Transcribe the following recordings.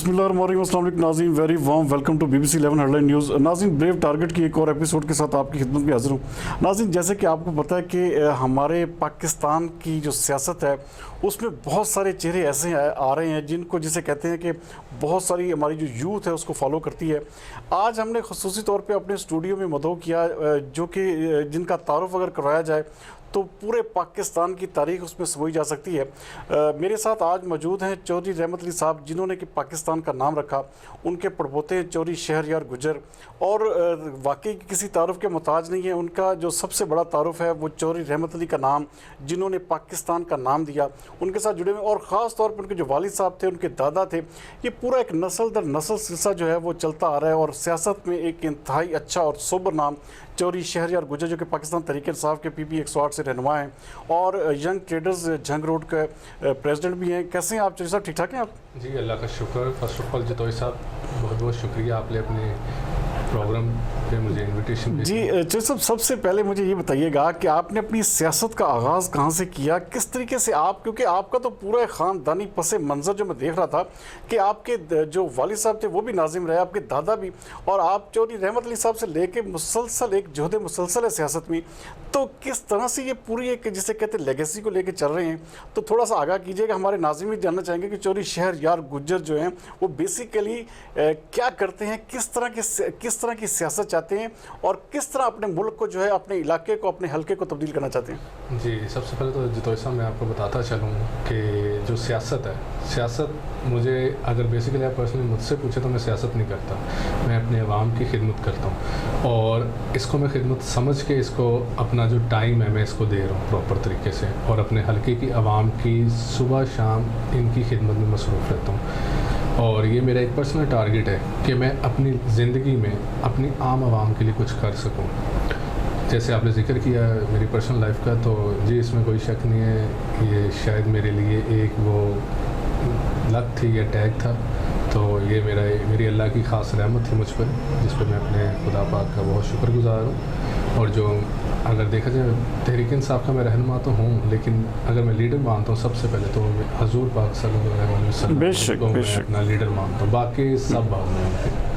बिस्मिल्लाहिर्रहमानिर्रहीम, अस्सलाम वालेकुम नाज़रीन, very warm welcome to BBC 11 headline news. नाज़रीन, ब्रेव टारगेट की एक और एपिसोड के साथ आपकी खिदमत में हाजिर हूँ। नाज़रीन, जैसे कि आपको पता है कि हमारे पाकिस्तान की जो सियासत है उसमें बहुत सारे चेहरे ऐसे आ रहे हैं जिनको जिसे कहते हैं कि बहुत सारी हमारी जो यूथ है उसको फॉलो करती है। आज हमने ख़ुसूसी तौर पे अपने स्टूडियो में मदऊ किया जो कि जिनका तारुफ अगर करवाया जाए तो पूरे पाकिस्तान की तारीख उसमें समझी जा सकती है। मेरे साथ आज मौजूद हैं चौधरी रहमत अली साहब, जिन्होंने कि पाकिस्तान का नाम रखा। उनके पड़पोते चौधरी शहरयार गुजर और वाकई किसी तारुफ के मोहताज नहीं है। उनका जो सबसे बड़ा तारुफ है वो चौधरी रहमत अली का नाम, जिन्होंने पाकिस्तान का नाम दिया, उनके साथ जुड़े हुए और ख़ास तौर पर उनके जो वालिद साहब थे, उनके दादा थे। ये पूरा एक नस्ल दर नस्ल सिलसिला जो है वो चलता आ रहा है और सियासत में एक इंतहाई अच्छा और सोबर नाम चौधरी शहरयार गुजर, जो कि पाकिस्तान तहरीक इंसाफ के PB 108 से रहनुमा हैं और यंग ट्रेडर्स जंग रोड के प्रेसिडेंट भी हैं। कैसे हैं आप चौधरी साहब, ठीक ठाक हैं आप? जी, अल्लाह का शुक्र। फर्स्ट ऑफ ऑल जितोई साहब, बहुत बहुत शुक्रिया आपने अपने प्रोग्राम पे मुझे इनविटेशन दी। जी चौधरी साहब, सबसे पहले मुझे ये बताइएगा कि आपने अपनी सियासत का आगाज़ कहाँ से किया, किस तरीके से आप, क्योंकि आपका तो पूरा ख़ानदानी पस मंज़र जो मैं देख रहा था कि आपके जो वालिद साहब थे वो भी नाजिम रहे, आपके दादा भी, और आप चौधरी रहमत अली साहब से लेके मुसलसल एक जोहद मुसलसल है सियासत में। तो किस तरह से ये पूरी एक जिसे कहते हैं लेगेसी को लेके चल रहे हैं, तो थोड़ा सा आगाह कीजिएगा। हमारे नाज़रीन भी जानना चाहेंगे कि चौधरी शहरयार गुजर जो हैं वो बेसिकली क्या करते हैं, किस तरह की सियासत चाहते हैं और किस तरह अपने मुल्क को जो है, अपने इलाके को, अपने हल्के को तब्दील करना चाहते हैं। जी, सबसे पहले तो जितोई साहब मैं आपको बताता चलूँ कि जो सियासत है, सियासत मुझे अगर बेसिकली आप पर्सनली मुझसे पूछे तो मैं सियासत नहीं करता, मैं अपने अवाम की खिदमत करता हूँ और इसको मैं खिदमत समझ के इसको अपना जो टाइम है मैं इसको दे रहा हूँ प्रॉपर तरीके से और अपने हल्के की आवाम की सुबह शाम इनकी खिदमत में मसरूफ़ रहता हूँ। और ये मेरा एक पर्सनल टारगेट है कि मैं अपनी ज़िंदगी में अपनी आम आवाम के लिए कुछ कर सकूँ। जैसे आपने जिक्र किया मेरी पर्सनल लाइफ का, तो जी इसमें कोई शक नहीं है, ये शायद मेरे लिए एक वो लक थी या टैग था। तो ये मेरी अल्लाह की ख़ास रहमत थी मुझ पर, जिस पर मैं अपने खुदा पाक का बहुत शुक्रगुज़ार हूँ। और जो अगर देखा जाए तहरीक इंसाफ का मैं रहनुमा तो हूँ, लेकिन अगर मैं लीडर मानता हूँ सबसे पहले तो हजूर पाक सल्लल्लाहु अलैहि वसल्लम को मैं अपना लीडर मानता हूँ, बाकी सब बाद में।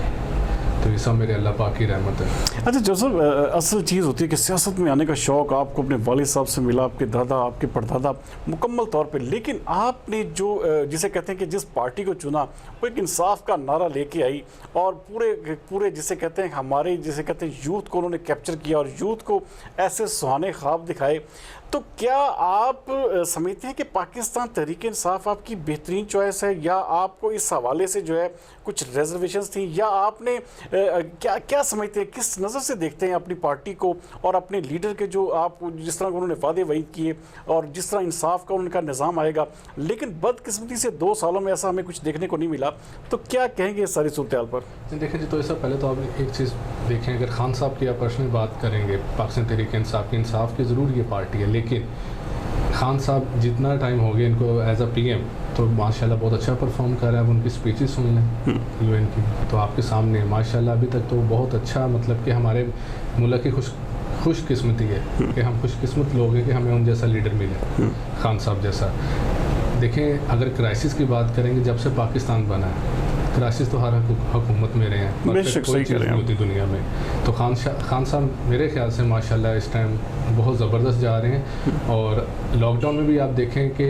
तो ये सब मेरे अल्लाह पाक की रहमत है। अच्छा जोसेफ, असल चीज़ होती है कि सियासत में आने का शौक़ आपको अपने वालिद साहब से मिला, आपके दादा, आपके परदादा मुकम्मल तौर पे, लेकिन आपने जो जिसे कहते हैं कि जिस पार्टी को चुना वो एक इंसाफ का नारा लेके आई और पूरे जिसे कहते हैं हमारे जिसे कहते हैं यूथ को उन्होंने कैप्चर किया और यूथ को ऐसे सुहाने ख्वाब दिखाए। तो क्या आप समझते हैं कि पाकिस्तान तहरीक इंसाफ आपकी बेहतरीन चॉइस है, या आपको इस हवाले से जो है कुछ रिजर्वेशंस थी, या आपने क्या समझते हैं, किस नज़र से देखते हैं अपनी पार्टी को और अपने लीडर के जो आप जिस तरह उन्होंने वादे वईद किए और जिस तरह इंसाफ का उनका निज़ाम आएगा, लेकिन बदकिस्मती से 2 सालों में ऐसा हमें कुछ देखने को नहीं मिला, तो क्या कहेंगे इस सारी सूरत हाल पर? देखें जी, तो इससे पहले तो आप एक चीज़ देखें, अगर खान साहब की आप पर्सनली बात करेंगे, पाकिस्तान तहरीक इंसाफ की ज़रूर ये पार्टी है, लेकिन खान साहब जितना टाइम हो गया इनको एज अ PM तो माशाल्लाह बहुत अच्छा परफॉर्म कर रहे हैं। अब उनकी स्पीचेस सुन लें UN की, तो आपके सामने माशाल्लाह अभी तक तो बहुत अच्छा, मतलब कि हमारे मुल्क की खुशकिस्मती है कि हम खुशकिस्मत लोग हैं कि हमें उन जैसा लीडर मिले, खान साहब जैसा। देखें, अगर क्राइसिस की बात करेंगे, जब से पाकिस्तान बना है क्राइसिस तो हर हुकूमत में रहे हैं, कोई चीज़ नहीं होती दुनिया में। तो खान साहब मेरे ख्याल से माशाल्लाह इस टाइम बहुत ज़बरदस्त जा रहे हैं और लॉकडाउन में भी आप देखें कि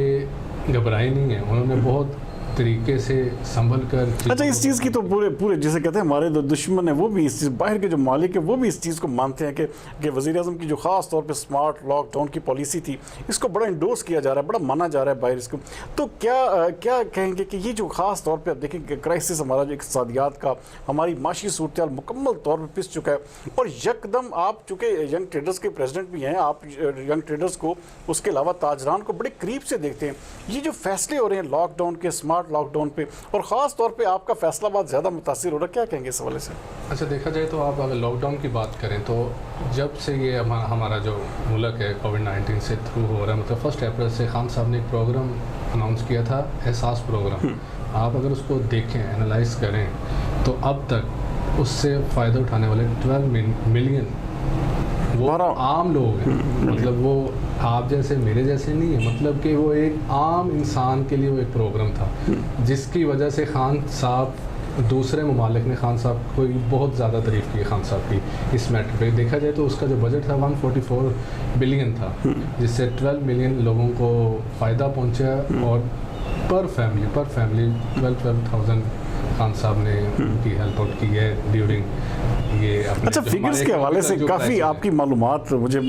घबराए नहीं हैं, उन्होंने बहुत तरीके से संभल कर। अच्छा, इस चीज़ की तो पूरे जिसे कहते हैं हमारे जो दुश्मन है वो भी इस चीज़, बाहर के जो मालिक है वो भी इस चीज़ को मानते हैं कि वज़ीर आज़म की जो ख़ास तौर पे स्मार्ट लॉकडाउन की पॉलिसी थी, इसको बड़ा इंडोर्स किया जा रहा है, बड़ा माना जा रहा है बाहर इसको। तो क्या कहेंगे कि ये जो ख़ास तौर पर आप देखें कि क्राइसिस हमारा जो इक़्तिसादियात का, हमारी माशी सूरत हाल मुकम्मल तौर पर पिस चुका है और यकदम आप चूँकि यंग ट्रेडर्स के प्रेसिडेंट भी हैं, आप यंग ट्रेडर्स को, उसके अलावा ताजरान को बड़े करीब से देखते हैं, ये जो फैसले हो रहे हैं लॉकडाउन के, स्मार्ट लॉकडाउन पे, और ख़ास तौर पे आपका फैसलाबाद ज़्यादा मुतासिर हो रहा है, क्या कहेंगे इस हवाले से? अच्छा, देखा जाए तो आप अगर लॉकडाउन की बात करें तो जब से ये हमारा जो मुल्क है कोविड-19 से थ्रू हो रहा है, मतलब 1 अप्रैल से खान साहब ने एक प्रोग्राम अनाउंस किया था, एहसास प्रोग्राम। आप अगर उसको देखें, एनालाइज करें, तो अब तक उससे फ़ायदा उठाने वाले 12 मिलियन वो आम लोग हैं, मतलब वो आप जैसे मेरे जैसे नहीं है, मतलब कि वो एक आम इंसान के लिए वो एक प्रोग्राम था جس کی وجہ سے خان صاحب دوسرے ممالک نے خان صاحب کو بہت زیادہ تعریف کی خان صاحب کی اس میٹر پہ. دیکھا جائے تو اس کا جو بجٹ تھا 144 بلین تھا, جس سے 12 ملین لوگوں کو فائدہ پہنچا, اور پر فیملی 12,000 خان صاحب نے ان کی ہیلپ آؤٹ کی ہے ڈیورنگ یہ. اچھا, فگرز کے حوالے سے کافی آپ کی معلومات مجھے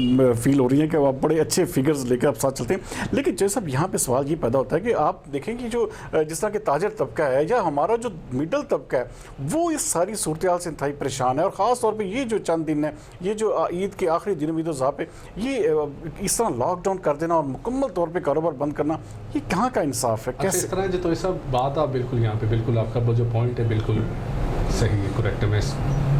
فیل ہو رہی ہیں کہ آپ بڑے اچھے فگرز لے کے آپ ساتھ چلتے ہیں, لیکن جیسے صاحب یہاں پہ سوال یہ پیدا ہوتا ہے کہ آپ دیکھیں کہ جو جس طرح کہ تاجر طبقہ ہے یا ہمارا جو مڈل طبقہ ہے وہ اس ساری صورتحال سے انتہائی پریشان ہے, اور خاص طور پہ یہ جو چند دن ہے, یہ جو عید کے آخری دن عید الاضحیٰ پہ یہ اس طرح لاک ڈاؤن کر دینا اور مکمل طور پہ کاروبار بند کرنا, یہ کہاں کا انصاف ہے؟ کیسے اس طرح جو تو یہ سب بات آپ بالکل یہاں پہ بالکل آپ کا وہ جو پوائنٹ ہے بالکل صحیح ہے, کریکٹ ہے, میں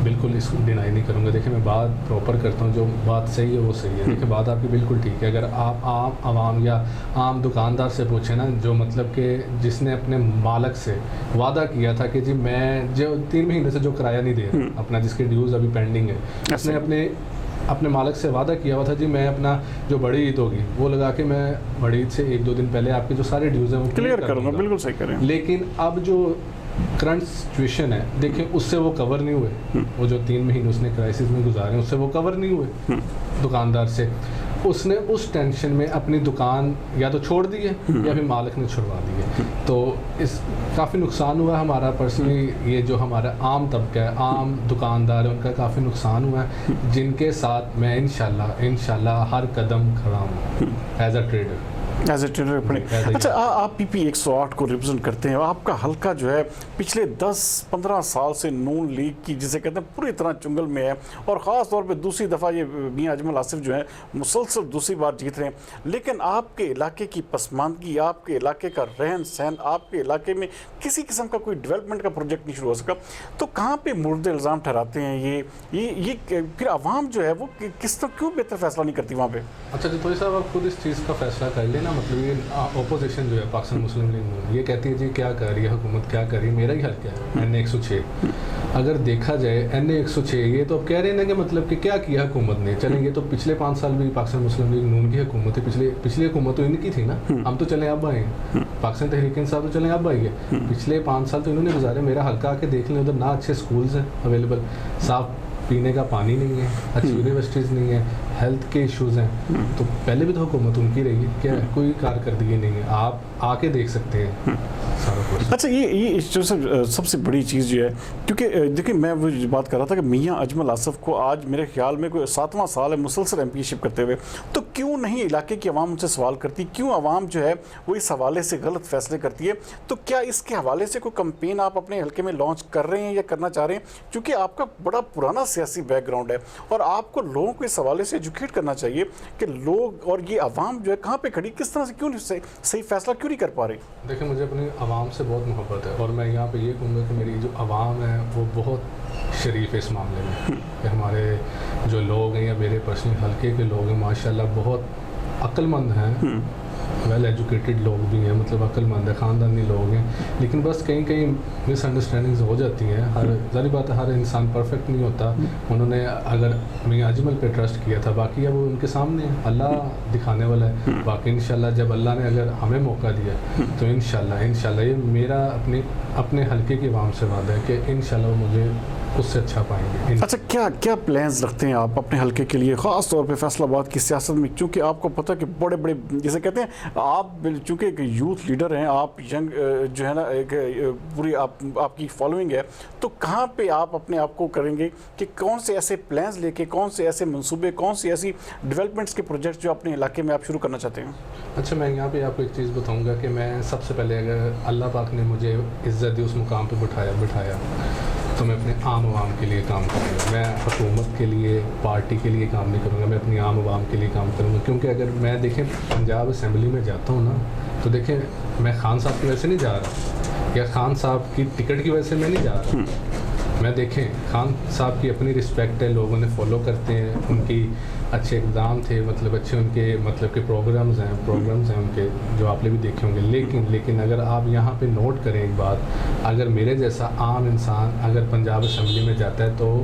بالکل اس کو ڈینائی نہیں کروں گا. دیکھیں میں بات پراپر کرتا ہوں, جو بات صحیح ہے وہ صحیح ہے. دیکھیں بات آپ کی بالکل ٹھیک ہے. اگر آپ عام عوام یا عام دکاندار سے پوچھیں نا, جو مطلب کہ جس نے اپنے مالک سے وعدہ کیا تھا کہ جی میں جو 3 مہینے سے جو کرایہ نہیں دے رہا اپنا, جس کے ڈیوز ابھی پینڈنگ ہے, اس نے اپنے مالک سے وعدہ کیا ہوا تھا جی میں اپنا جو بڑی عید ہوگی وہ لگا کے میں بڑی عید سے 1-2 دن پہلے آپ کے جو سارے ڈیوز ہیں وہ کلیئر کروں گا. بالکل صحیح کریں. لیکن اب جو کرنٹ سچویشن ہے دیکھیں اس سے وہ کور نہیں ہوئے, وہ جو 3 مہینے اس نے کرائسس میں گزارے ہیں اس سے وہ کور نہیں ہوئے دکاندار سے. اس نے اس ٹینشن میں اپنی دکان یا تو چھوڑ دی ہے یا پھر مالک نے چھڑوا دی ہے. تو اس کافی نقصان ہوا ہے ہمارا پرسنلی. یہ جو ہمارا عام طبقہ ہے, عام دکاندار ہے, ان کا کافی نقصان ہوا ہے, جن کے ساتھ میں انشاءاللہ ہر قدم کھڑا ہوں ایز اے ٹریڈر. اچھا, آپ پی پی 108 کو ریپرزینٹ کرتے ہیں. آپ کا حلقہ جو ہے پچھلے 10-15 سال سے نون لیگ کی جسے کہتے ہیں پوری طرح چنگل میں ہے, اور خاص طور پہ دوسری دفعہ یہ میاں اجمل آصف جو ہے مسلسل دوسری بار جیت رہے ہیں. لیکن آپ کے علاقے کی پسماندگی, آپ کے علاقے کا رہن سہن, آپ کے علاقے میں کسی قسم کا کوئی ڈیولپمنٹ کا پروجیکٹ نہیں شروع ہو سکا, تو کہاں پہ مورد الزام ٹھہراتے ہیں یہ پھر عوام جو ہے وہ کس طرح کیوں بہتر فیصلہ نہیں کرتی وہاں پہ؟ اچھا جی, تو صاحب آپ خود اس چیز کا فیصلہ کر لینا. مطلب یہ اپوزیشن جو ہے پاکستان مسلم لیگ یہ کہتی ہے جی کیا کر رہی ہے حکومت, کیا کر رہی ہے, میرا ہی حلقہ ہے NA 106. اگر دیکھا جائے NA 106 یہ تو اب کہہ رہے ہیں نا کہ مطلب کہ کیا کیا حکومت نے. چلیں یہ تو پچھلے 5 سال بھی پاکستان مسلم لیگ نون کی حکومت ہے, پچھلی حکومت تو ان کی تھی نا. ہم تو چلیں اب آئے ہیں, پاکستان تحریک انصاف تو چلیں اب آئی ہے. پچھلے 5 سال تو انہوں نے گزارے. میرا حلقہ آ کے دیکھ لیں, ادھر نہ اچھے اسکولز ہیں اویلیبل, صاف پینے کا پانی نہیں ہے, اچھی یونیورسٹیز نہیں ہے, ہیلتھ کے ایشوز ہیں. تو پہلے بھی تو حکومت ان کی رہی ہے, کیا کوئی کارکردگی نہیں ہے. آپ آ کے دیکھ سکتے ہیں سارا کچھ. اچھا, یہ جو سب سے بڑی چیز جو ہے, کیونکہ دیکھیں میں وہ بات کر رہا تھا کہ میاں اجمل آصف کو آج میرے خیال میں کوئی 7واں سال ہے مسلسل MP شپ کرتے ہوئے, تو کیوں نہیں علاقے کی عوام ان سے سوال کرتی, کیوں عوام جو ہے وہ اس حوالے سے غلط فیصلے کرتی ہے؟ تو کیا اس کے حوالے سے کوئی کمپین آپ اپنے حلقے میں لانچ کر رہے ہیں یا کرنا چاہ رہے ہیں؟ کیونکہ آپ کا بڑا پرانا سیاسی بیک گراؤنڈ ہے, اور آپ کو لوگوں کو اس حوالے سے ایجوکیٹ کرنا چاہیے کہ لوگ اور یہ عوام جو ہے کہاں پہ کھڑی, کس طرح سے کیوں صحیح فیصلہ کیوں نہیں کر پا رہی. دیکھیں مجھے اپنی عوام سے بہت محبت ہے, اور میں یہاں پہ یہ کہوں گا کہ میری جو عوام ہے وہ بہت شریف ہے اس معاملے میں. کہ ہمارے جو لوگ ہیں یا میرے پرسنل حلقے کے لوگ ہیں ماشاءاللہ بہت عقل مند ہیں, ویل ایجوکیٹڈ لوگ بھی ہیں, مطلب عقل مند ہے, خاندانی لوگ ہیں. لیکن بس کہیں مس انڈرسٹینڈنگز ہو جاتی ہیں. ظاہری بات ہے ہر انسان پرفیکٹ نہیں ہوتا. انہوں نے اگر میاں اجمل پہ ٹرسٹ کیا تھا, باقی اب وہ ان کے سامنے ہے, اللہ دکھانے والا ہے. باقی انشاءاللہ جب اللہ نے اگر ہمیں موقع دیا تو انشاءاللہ یہ میرا اپنے حلقے کی عوام سے وعدہ ہے کہ انشاءاللہ وہ مجھے اس سے اچھا پائیں گے. اچھا, کیا پلانز رکھتے ہیں آپ اپنے حلقے کے لیے, خاص طور پہ فیصل آباد کی سیاست میں؟ چونکہ آپ کو پتہ کہ بڑے جسے کہتے ہیں آپ چونکہ ایک یوتھ لیڈر ہیں, آپ ینگ جو ہے نا ایک پوری آپ کی فالوئنگ ہے, تو کہاں پہ آپ اپنے آپ کو کریں گے کہ کون سے ایسے پلانز لے کے, کون سے ایسے منصوبے, کون سی ایسی ڈیولپمنٹس کے پروجیکٹس جو اپنے علاقے میں آپ شروع کرنا چاہتے ہیں؟ اچھا, میں یہاں پہ آپ کو ایک چیز بتاؤں گا کہ میں سب سے پہلے اگر اللہ پاک نے مجھے عزت دی, اس مقام پہ بٹھایا تو میں اپنے عام عوام کے لیے کام کروں گا. میں حکومت کے لیے, پارٹی کے لیے کام نہیں کروں گا, میں اپنی عام عوام کے لیے کام کروں گا. کیونکہ اگر میں دیکھیں پنجاب اسمبلی میں جاتا ہوں نا, تو دیکھیں میں خان صاحب کی وجہ سے نہیں جا رہا, یا خان صاحب کی ٹکٹ کی وجہ سے میں نہیں جا رہا. میں دیکھیں خان صاحب کی اپنی رسپیکٹ ہے, لوگوں نے فالو کرتے ہیں, ان کی اچھے اقدام تھے, مطلب اچھے ان کے مطلب کہ پروگرامز ہیں ان کے جو آپ نے بھی دیکھے ہوں گے. لیکن اگر آپ یہاں پہ نوٹ کریں ایک بات, اگر میرے جیسا عام انسان اگر پنجاب اسمبلی میں جاتا ہے تو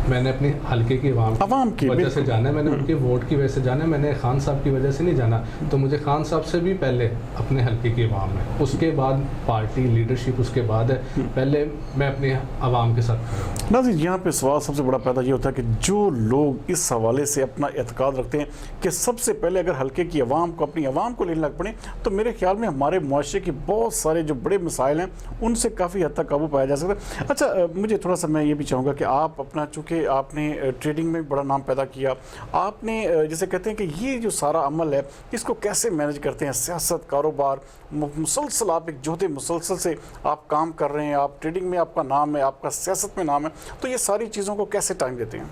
मैंने अपनी हल्के की आवाम की वजह से जाना है, मैंने उनके वोट की वजह से जाना है, मैंने खान साहब की वजह से नहीं जाना। तो मुझे खान साहब से भी पहले अपने हल्के की आवाम है, उसके बाद पार्टी लीडरशिप, उसके बाद है, पहले मैं अपनी आवाम के साथ खड़ा हूं। नाज़रीन, यहाँ पे सवाल सबसे बड़ा पैदा ये होता है कि जो लोग इस हवाले से अपना एतकाद रखते हैं कि सबसे पहले अगर हल्के की आवाम को, अपनी आवाम को लेने लग पड़े, तो मेरे ख्याल में हमारे मुआशरे के बहुत सारे जो बड़े मसाइल हैं उनसे काफ़ी हद तक काबू पाया जा सकता है। अच्छा, मुझे थोड़ा सा मैं ये भी चाहूँगा कि आप अपना, चूँकि आपने ट्रेडिंग में बड़ा नाम पैदा किया, आपने जैसे कहते हैं कि ये जो सारा अमल है इसको कैसे मैनेज करते हैं, सियासत, कारोबार, मुसलसल आप एक जोहदे मुसलसल से आप काम कर रहे हैं, आप ट्रेडिंग में आपका नाम है, आपका सियासत में नाम है, तो ये सारी चीज़ों को कैसे टाइम देते हैं?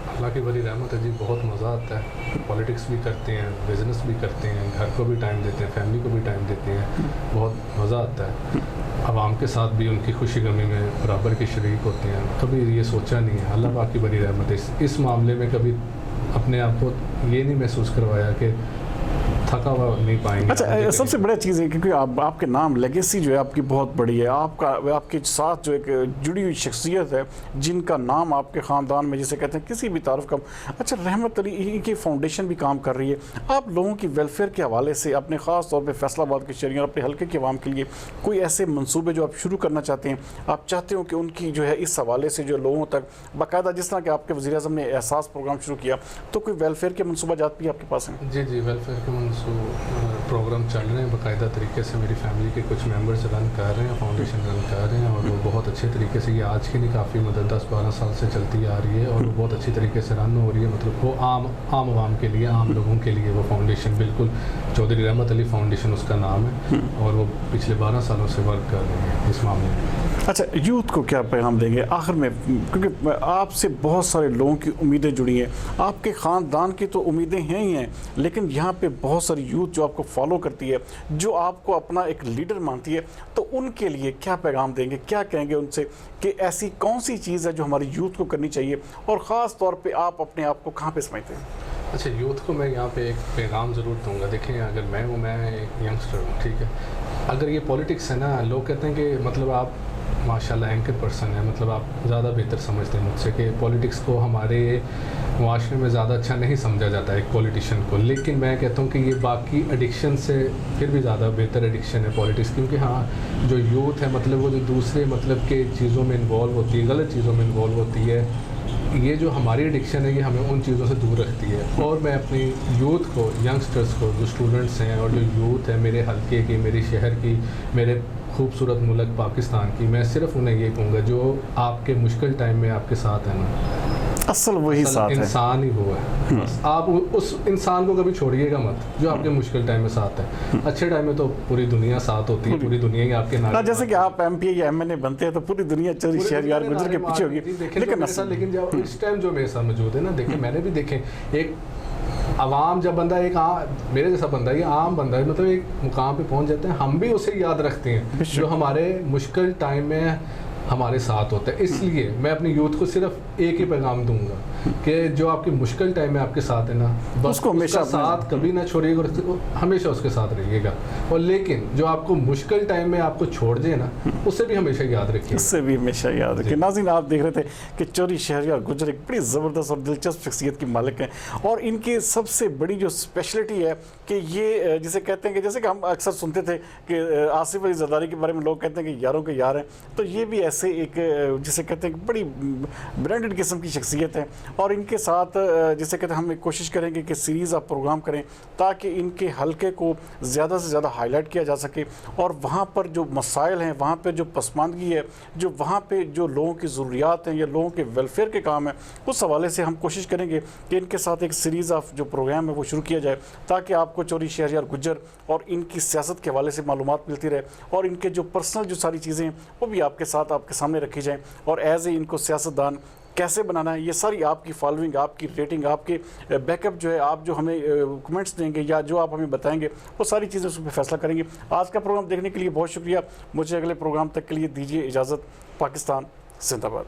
अल्लाह की बड़ी रहमत है जी, बहुत मज़ा आता है। पॉलिटिक्स भी करते हैं, बिज़नेस भी करते हैं, घर को भी टाइम देते हैं, फैमिली को भी टाइम देते हैं, बहुत मज़ा आता है। आवाम के साथ भी उनकी खुशी गमी में बराबर के शरीक होते हैं। कभी ये सोचा नहीं है, अल्लाह पाक की बड़ी रहमत है, इस मामले में कभी अपने आप को ये नहीं महसूस करवाया कि थका हुआ नहीं पाएंगे। अच्छा, सबसे बड़ा चीज़ है क्योंकि आपके नाम, लेगेसी जो है आपकी बहुत बड़ी है, आपके साथ जो एक जुड़ी हुई शख्सियत है जिनका नाम आपके ख़ानदान में जिसे कहते हैं किसी भी तारुफ का। अच्छा, रहमत अली की फाउंडेशन भी काम कर रही है, आप लोगों की वेलफेयर के हवाले से अपने ख़ास तौर पर फैसलाबाद के शहरियों और अपने हल्के के अवाम के लिए कोई ऐसे मनसूबे जो आप शुरू करना चाहते हैं, आप चाहते हो कि उनकी जो है इस हवाले से जो लोगों तक बाकायदा, जिस तरह के आपके वज़ीर-ए-आज़म ने एहसास प्रोग्राम शुरू किया, तो कोई वेलफेयर के मनसूबा जात भी आपके पास हैं? जी जी, वेलफेयर के प्रोग्राम चल रहे हैं बाकायदा तरीके से। मेरी फैमिली के कुछ मेंबर्स रन कर रहे हैं, फाउंडेशन रन कर रहे हैं, और वो बहुत अच्छे तरीके से, ये आज की नहीं, काफ़ी मतलब 10-12 साल से चलती आ रही है, और वो बहुत अच्छी तरीके से रन हो रही है। मतलब वो आम आवाम के लिए, आम लोगों के लिए वो फाउंडेशन, बिल्कुल चौधरी रहमत अली फाउंडेशन उसका नाम है, और वो पिछले 12 सालों से वर्क कर रही है इस मामले में। अच्छा, यूथ को क्या पैगाम देंगे आखिर में, क्योंकि आपसे बहुत सारे लोगों की उम्मीदें जुड़ी हैं, आपके ख़ानदान की तो उम्मीदें हैं ही हैं, लेकिन यहाँ पे बहुत सारी यूथ जो आपको फॉलो करती है, जो आपको अपना एक लीडर मानती है, तो उनके लिए क्या पैगाम देंगे, क्या कहेंगे उनसे कि ऐसी कौन सी चीज़ है जो हमारी यूथ को करनी चाहिए, और ख़ास तौर पे आप अपने आप को कहाँ पे समझते हैं? अच्छा, यूथ को मैं यहाँ पे एक पैगाम ज़रूर दूंगा। देखें, अगर मैं एक यंगस्टर हूँ, ठीक है, अगर ये पॉलिटिक्स है ना, लोग कहते हैं कि मतलब आप माशाल्लाह एंकर पर्सन है, मतलब आप ज़्यादा बेहतर समझते हैं मुझसे कि पॉलिटिक्स को हमारे मुआशरे में ज़्यादा अच्छा नहीं समझा जाता है एक पॉलिटिशियन को, लेकिन मैं कहता हूँ कि ये बाकी एडिक्शन से फिर भी ज़्यादा बेहतर एडिक्शन है पॉलिटिक्स, क्योंकि हाँ, जो यूथ है मतलब वो जो दूसरे मतलब के चीज़ों में इन्वॉल्व होती है, गलत चीज़ों में इन्वॉल्व होती है, ये जो हमारी एडिक्शन है ये हमें उन चीज़ों से दूर रखती है। और मैं अपनी यूथ को, यंगस्टर्स को, जो स्टूडेंट्स हैं और जो यूथ है मेरे हल्के की, मेरे शहर की, मेरे खूबसूरत मुल्क पाकिस्तान की, मैं सिर्फ उन्हें ये कहूँगा जो आपके मुश्किल टाइम में आपके साथ है ना, असल वही साथ है, इंसान ही वो है। बस आप उस इंसान को कभी छोड़िएगा मत जो आपके मुश्किल टाइम में साथ है। अच्छे टाइम में तो पूरी दुनिया साथ होती है, पूरी दुनिया ही आपके नाम, जैसे कि आप MP या MNA बनते हैं तो पूरी दुनिया चोरी शहरियार गुजर के पीछे होगी, लेकिन जब इस टाइम जो मेरे साथ मौजूद है ना, देखें मैंने भी देखे, एक आवाम जब बंदा एक मेरे जैसा बंदा, ये आम बंदा है, मतलब एक मुकाम पे पहुंच जाते हैं, हम भी उसे याद रखते हैं जो हमारे मुश्किल टाइम में हमारे साथ होता है। इसलिए मैं अपनी यूथ को सिर्फ एक ही पैगाम दूंगा कि जो आपके मुश्किल टाइम में आपके साथ है ना, बस उसको हमेशा साथ कभी ना छोड़िएगा, हमेशा उसके साथ रहिएगा। और लेकिन जो आपको मुश्किल टाइम में आपको छोड़ दे ना, उसे भी हमेशा याद रखिए, उससे भी हमेशा याद रखिए। नाज़रीन, आप देख रहे थे कि चौधरी शहरियार गुजर एक बड़ी ज़बरदस्त और दिलचस्प शख्सियत की मालिक हैं, और इनकी सबसे बड़ी जो स्पेशलिटी है कि ये जिसे कहते हैं कि जैसे कि हम अक्सर सुनते थे कि आसिफ अली ज़रदारी के बारे में लोग कहते हैं कि यारों के यार हैं, तो ये भी ऐसे एक जिसे कहते हैं कि बड़ी ब्रांडेड किस्म की शख्सियत है। और इनके साथ जिसे कहते हैं हम कोशिश करेंगे कि सीरीज़ आप प्रोग्राम करें ताकि इनके हलके को ज़्यादा से ज़्यादा हाईलाइट किया जा सके, और वहाँ पर जो मसाइल हैं, वहाँ पर जो पसमानदगी है, जो वहाँ पे जो लोगों की ज़रूरियात हैं या लोगों के वेलफेयर के काम है, उस हवाले से हम कोशिश करेंगे कि इनके साथ एक सीरीज़ ऑफ जो प्रोग्राम है वो शुरू किया जाए, ताकि आपको चौधरी शहरियार गुजर और इनकी सियासत के हवाले से मालूमात मिलती रहे, और इनके जो पर्सनल जो सारी चीज़ें हैं वो भी आपके साथ आपके सामने रखी जाएँ, और एज ए इनको सियासतदान कैसे बनाना है, ये सारी आपकी फॉलोइंग, आपकी रेटिंग, आपके बैकअप जो है, आप जो हमें कमेंट्स देंगे या जो आप हमें बताएंगे, वो सारी चीज़ें उस पर फैसला करेंगे। आज का प्रोग्राम देखने के लिए बहुत शुक्रिया। मुझे अगले प्रोग्राम तक के लिए दीजिए इजाज़त। पाकिस्तान जिंदाबाद।